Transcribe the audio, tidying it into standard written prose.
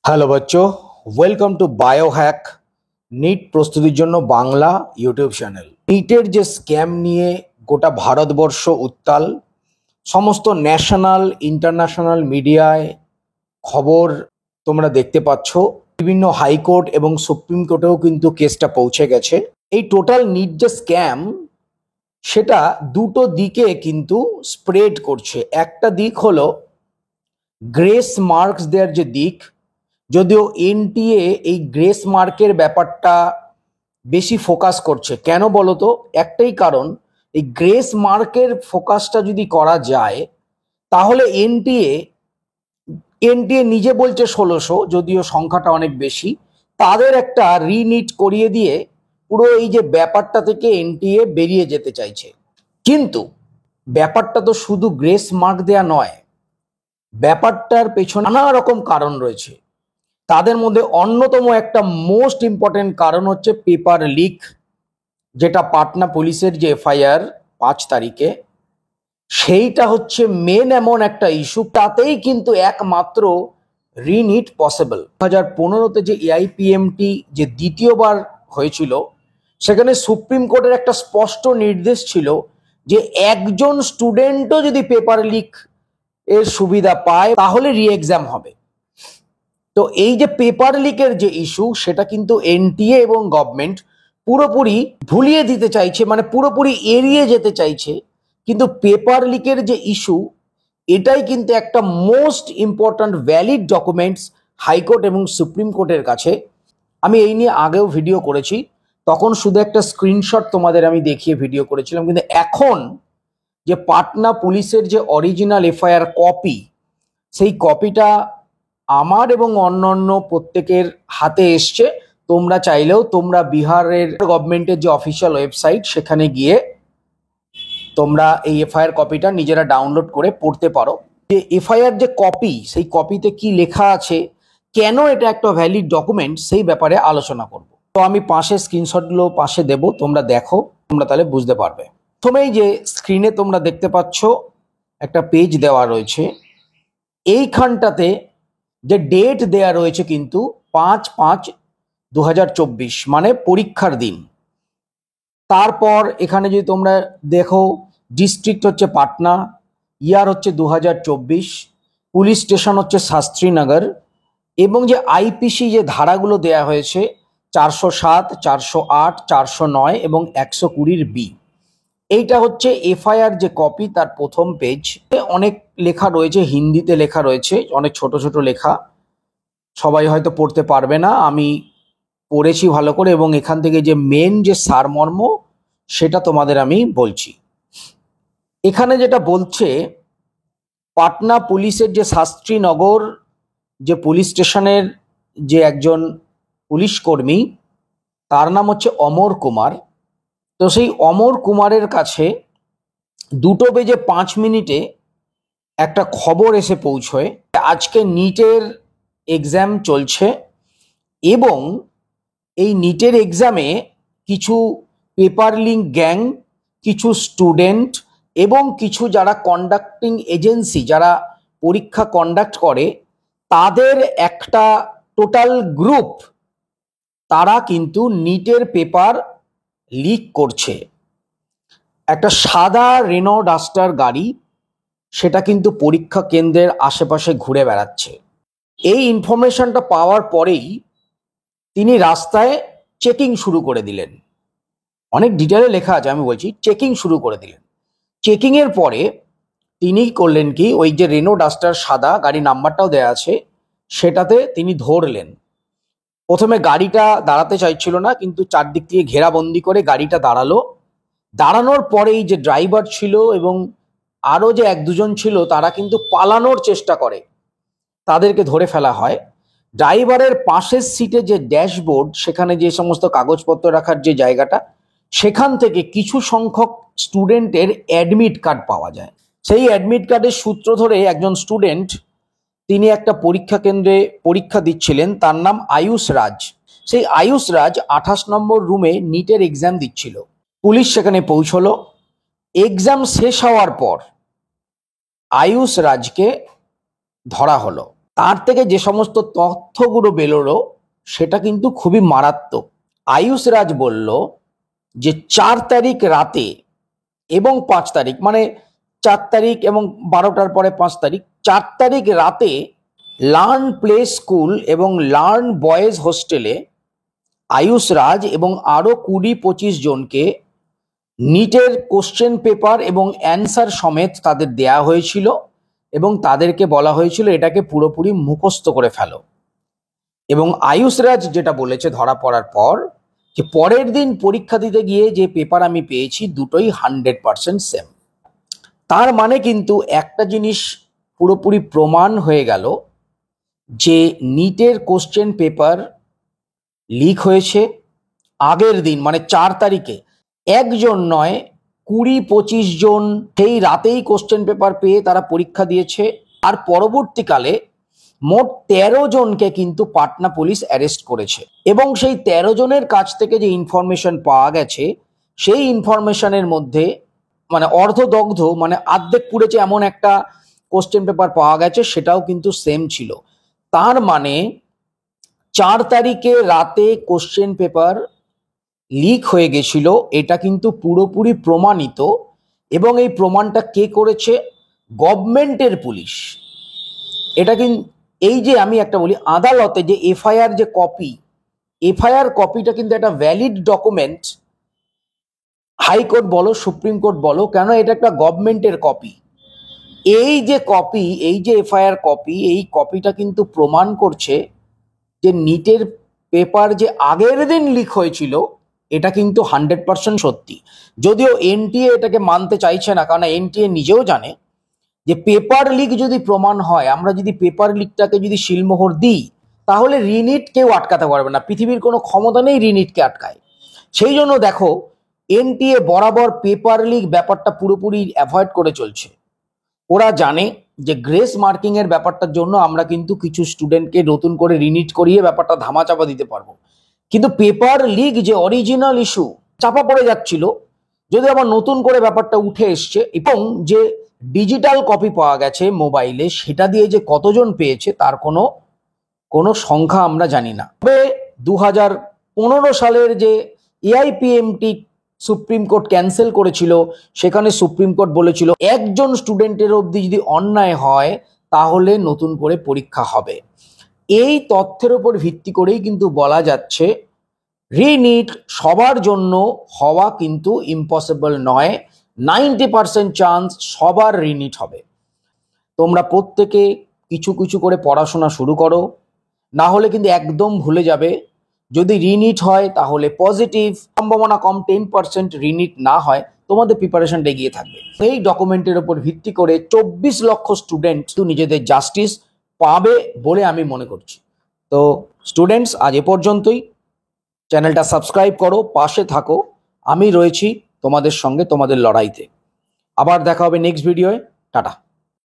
Hello বাচ্চো, welcome to Biohack NEET প্রস্তুতির জন্য বাংলা ইউটিউব চ্যানেল। নিটের যে স্ক্যাম নিয়ে গোটা ভারতবর্ষ উত্তাল, সমস্ত ন্যাশনাল ইন্টারন্যাশনাল মিডিয়ায় খবর তোমরা দেখতে পাচ্ছ। বিভিন্ন হাইকোর্ট এবং সুপ্রিম কোর্টেও কিন্তু কেসটা পৌঁছে গেছে। এই টোটাল নিট যে স্ক্যাম, সেটা দুটো দিকে কিন্তু স্প্রেড করছে। একটা দিক হলো গ্রেস মার্কস দেওয়ার যে দিক, যদিও এনটিএ এই গ্রেস মার্কের ব্যাপারটা বেশি ফোকাস করছে। কেন বলো তো? একটাই কারণ, এই গ্রেস মার্কের ফোকাসটা যদি করা যায় তাহলে এনটিএ নিজে বলছে 1600, যদিও সংখ্যাটা অনেক বেশি, তাদের একটা রিনিট করিয়ে দিয়ে পুরো এই যে ব্যাপারটা থেকে এনটিএ বেরিয়ে যেতে চাইছে। কিন্তু ব্যাপারটা তো শুধু গ্রেস মার্ক দেয়া নয়, ব্যাপারটার পেছনে নানা রকম কারণ রয়েছে। তাদের মধ্যে অন্যতম একটা মোস্ট ইম্পর্টেন্ট কারণ হচ্ছে পেপার লিক, যেটা পাটনা পুলিশের যে এফআইআর 5 তারিখে, সেইটা হচ্ছে মেন এমন একটা ইস্যু। তাতেই কিন্তু একমাত্র রিনিট পসিবল। 2015-তে যে এআইপিএমটি যে দ্বিতীয়বার হয়েছিল, সেখানে সুপ্রিম কোর্টের একটা স্পষ্ট নির্দেশ ছিল যে একজন স্টুডেন্টও যদি পেপার লিক এর সুবিধা পায় তাহলে রি এক্সাম হবে। তো এই যে পেপার লিকের যে ইস্যু, সেটা কিন্তু এনটিএ এবং গভর্নমেন্ট পুরোপুরি ভুলিয়ে দিতে চাইছে, মানে পুরোপুরি এড়িয়ে যেতে চাইছে। কিন্তু পেপার লিকের যে ইস্যু, এটাই কিন্তু একটা most important valid documents high court এবং সুপ্রিম কোর্টের কাছে। আমি এই নিয়ে আগেও ভিডিও করেছি, তখন শুধু একটা স্ক্রিনশট তোমাদের আমি দেখিয়ে ভিডিও করেছিলাম। কিন্তু এখন যে পাটনা পুলিশের যে অরিজিনাল এফআইআর কপি, সেই কপিটা আমার এবং অন্যান্য প্রত্যেকের হাতে এসছে। তোমরা চাইলেও তোমরা বিহারের গভর্নমেন্টের যে অফিসিয়াল ওয়েবসাইট, সেখানে গিয়ে তোমরা এই এফআইআর কপিটা নিজেরা ডাউনলোড করে পড়তে পারো। যে এফআইআর যে কপি, সেই কপিতে কি লেখা আছে, কেন এটা একটা ভ্যালিড ডকুমেন্ট, সেই ব্যাপারে আলোচনা করব। তো আমি পাশে স্ক্রিনশটগুলো পাশে দেব, তোমরা দেখো, তোমরা তাহলে বুঝতে পারবে। প্রথমেই যে স্ক্রিনে তোমরা দেখতে পাচ্ছ একটা পেজ দেওয়া রয়েছে, এইখানটাতে যে ডেট দেয়া রয়েছে কিন্তু 5/5/2024, মানে পরীক্ষার দিন। তারপর এখানে যদি তোমরা দেখো, ডিস্ট্রিক্ট হচ্ছে পাটনা, ইয়ার হচ্ছে 2024, পুলিশ স্টেশন হচ্ছে শাস্ত্রীনগর, এবং যে আইপিসি যে ধারাগুলো দেয়া হয়েছে 407, 408, 409 এবং 120B, এইটা হচ্ছে এফআইআর যে কপি, তার প্রথম পেজ। অনেক লেখা রয়েছে, হিন্দিতে লেখা রয়েছে, অনেক ছোট ছোট লেখা, সবাই হয়তো পড়তে পারবে না, আমি পড়েছি ভালো করে, এবং এখান থেকে যে মেন যে সারমর্ম, সেটা তোমাদের আমি বলছি। এখানে যেটা বলছে, পাটনা পুলিশের যে শাস্ত্রীনগর যে পুলিশ স্টেশনের যে একজন পুলিশ কর্মী, তার নাম হচ্ছে অমর কুমার। তো সেই অমর কুমারের কাছে 2:05 একটা খবর এসে পৌঁছয়, আজকে নিটের এক্সাম চলছে এবং এই নিটের এক্সামে কিছু পেপার লিঙ্ক গ্যাং, কিছু স্টুডেন্ট এবং কিছু যারা কন্ডাক্টিং এজেন্সি, যারা পরীক্ষা কন্ডাক্ট করে, তাদের একটা টোটাল গ্রুপ, তারা কিন্তু নিটের পেপার লিক করছে। একটা সাদা রেনো ডাস্টার গাড়ি, সেটা কিন্তু পরীক্ষা কেন্দ্রের আশেপাশে ঘুরে বেড়াচ্ছে। এই ইনফরমেশনটা পাওয়ার পরেই তিনি রাস্তায় চেকিং শুরু করে দিলেন। অনেক ডিটেলে লেখা আছে, আমি বলছি, চেকিং শুরু করে দিলেন। চেকিংয়ের পরে তিনি করলেন কি, ওই যে রেনো ডাস্টার সাদা গাড়ি, নাম্বারটাও দেয়া আছে, সেটাতে তিনি ধরলেন। প্রথমে গাড়িটা দাঁড়াতে চাইছিল না, কিন্তু চারদিক থেকে ঘেরাবন্দি করে গাড়িটা দাঁড়ালো। দাঁড়ানোর পরেই যে ড্রাইভার ছিল এবং আরও যে 1-2 জন ছিল, তারা কিন্তু পালানোর চেষ্টা করে, তাদেরকে ধরে ফেলা হয়। ড্রাইভারের পাশের সিটে যে ড্যাশবোর্ড, সেখানে যে সমস্ত কাগজপত্র রাখার যে জায়গাটা, সেখান থেকে কিছু সংখ্যক স্টুডেন্টের অ্যাডমিট কার্ড পাওয়া যায়। সেই অ্যাডমিট কার্ডের সূত্র ধরে একজন স্টুডেন্ট, তিনি একটা পরীক্ষা কেন্দ্রে পরীক্ষা দিচ্ছিলেন, তার নাম আয়ুষ রাজ। সেই আয়ুষ রাজ 28 নম্বর রুমে নিটের এক্সাম দিচ্ছিল। পুলিশ সেখানে পৌঁছলো। এক্সাম শেষ হওয়ার পর আয়ুষ রাজকে ধরা হলো। তার থেকে যে সমস্ত তথ্যগুলো বেরোলো সেটা কিন্তু খুবই মারাত্মক। আয়ুষ রাজ বলল যে 4 তারিখ রাতে এবং 5 তারিখ, মানে 4 তারিখ এবং 12টার পরে 5 তারিখ, 4 তারিখ রাতে লার্ন প্লে স্কুল এবং লার্ন বয়েজ হোস্টেলে আয়ুষ রাজ এবং আরো 20-25 জনকে নিটের কোশ্চেন পেপার এবং অ্যান্সার সমেত তাদের দেয়া হয়েছিল এবং তাদেরকে বলা হয়েছিল এটাকে পুরোপুরি মুখস্থ করে ফেলো। এবং আয়ুষ রাজ যেটা বলেছে ধরা পড়ার পর, যে পরের দিন পরীক্ষা দিতে গিয়ে যে পেপার আমি পেয়েছি দুটোই 100% সেম। তার মানে কিন্তু একটা জিনিস পুরোপুরি প্রমাণ হয়ে গেল যে নিটের কোশ্চেন পেপার লিক হয়েছে আগের দিন, মানে 4 তারিখে। একজন নয়, 20-25 জন সেই রাতেই কোশ্চেন পেপার পেয়ে তারা পরীক্ষা দিয়েছে। আর পরবর্তীকালে মোট 13 জনকে কিন্তু পাটনা পুলিশ অ্যারেস্ট করেছে এবং সেই 13 জনের কাছ থেকে যে ইনফরমেশন পাওয়া গেছে সেই ইনফরমেশনের মধ্যে মানে অর্ধদগ্ধ, মানে আর্ধেক পুড়েছে এমন একটা কোশ্চেন পেপার পাওয়া গেছে, সেটাও কিন্তু সেম ছিল। তার মানে 4 তারিখে রাতে কোশ্চেন পেপার লিক হয়ে গেছিল, এটা কিন্তু পুরোপুরি প্রমাণিত। এবং এই প্রমাণটা কে করেছে? গভর্নমেন্টের পুলিশ। এটা কিন্তু এই যে আমি একটা বলি, আদালতে যে এফআইআর যে কপি, এফআইআর কপিটা কিন্তু একটা ভ্যালিড ডকুমেন্ট। হাইকোর্ট বলো, সুপ্রিম কোর্ট বলো, কেন এটা একটা গভর্নমেন্টের কপি। এই যে কপি, এই যে এফআইআর কপি, এই কপিটা কিন্তু প্রমাণ করছে যে নিটের পেপার যে আগের দিন লিক হয়েছিল এটা কিন্তু 100% সত্যি। যদিও এনটিএ এটাকে মানতে চাইছে না, কারণ এনটিএ নিজেও জানে যে পেপার লিক যদি প্রমাণ হয়, আমরা যদি পেপার লিকটাকে যদি সিলমোহর দিই, তাহলে রিনিট কেউ আটকাতে পারবে না। পৃথিবীর কোনো ক্ষমতা নেই রিনিটকে আটকায়। সেই জন্য দেখো এনটিএ বরাবর পেপার লিক ব্যাপারটা পুরোপুরি অ্যাভয়েড করে চলছে। ওরা জানে যে গ্রেস মার্কিং এর ব্যাপারটার জন্য আমরা কিন্তু কিছু স্টুডেন্টকে নতুন করে রিনিট করিয়ে ব্যাপারটা ধামাচাপা দিতে পারবো, কিন্তু পেপার লিক যে অরিজিনাল ইস্যু চাপা পড়ে যাচ্ছিল, যদি আবার নতুন করে ব্যাপারটা উঠে এসছে এবং যে ডিজিটাল কপি পাওয়া গেছে মোবাইলে, সেটা দিয়ে যে কতজন পেয়েছে তার কোনো সংখ্যা আমরা জানি না। তবে 2015 সালের যে এআইপিএমটি সুপ্রিম কোর্ট ক্যান্সেল করেছিল, সেখানে সুপ্রিম কোর্ট বলেছিল একজন স্টুডেন্টের অবধি যদি অন্যায় হয় তাহলে নতুন করে পরীক্ষা হবে। এই তথ্যের উপর ভিত্তি করেই কিন্তু বলা যাচ্ছে রিনিট সবার জন্য হওয়া কিন্তু ইম্পসিবল নয়। 90% চান্স সবার রিনিট হবে। তোমরা প্রত্যেকে কিছু কিছু করে পড়াশোনা শুরু করো, না হলে কিন্তু একদম ভুলে যাবে। যদি রিনিট হয় তাহলে পজিটিভ, সম্ভাবনা কম 10%। রিনিট না হয় তোমাদের প্রিপারেশনটা এগিয়ে থাকবে। এই ডকুমেন্টের উপর ভিত্তি করে 24 লক্ষ স্টুডেন্ট নিজেদের জাস্টিস পাবে বলে আমি মনে করছি। তো স্টুডেন্টস, আজ এ পর্যন্তই। চ্যানেলটা সাবস্ক্রাইব করো, পাশে থাকো। আমি রয়েছি তোমাদের সঙ্গে তোমাদের লড়াইতে। আবার দেখা হবে নেক্সট ভিডিওয়। টাটা।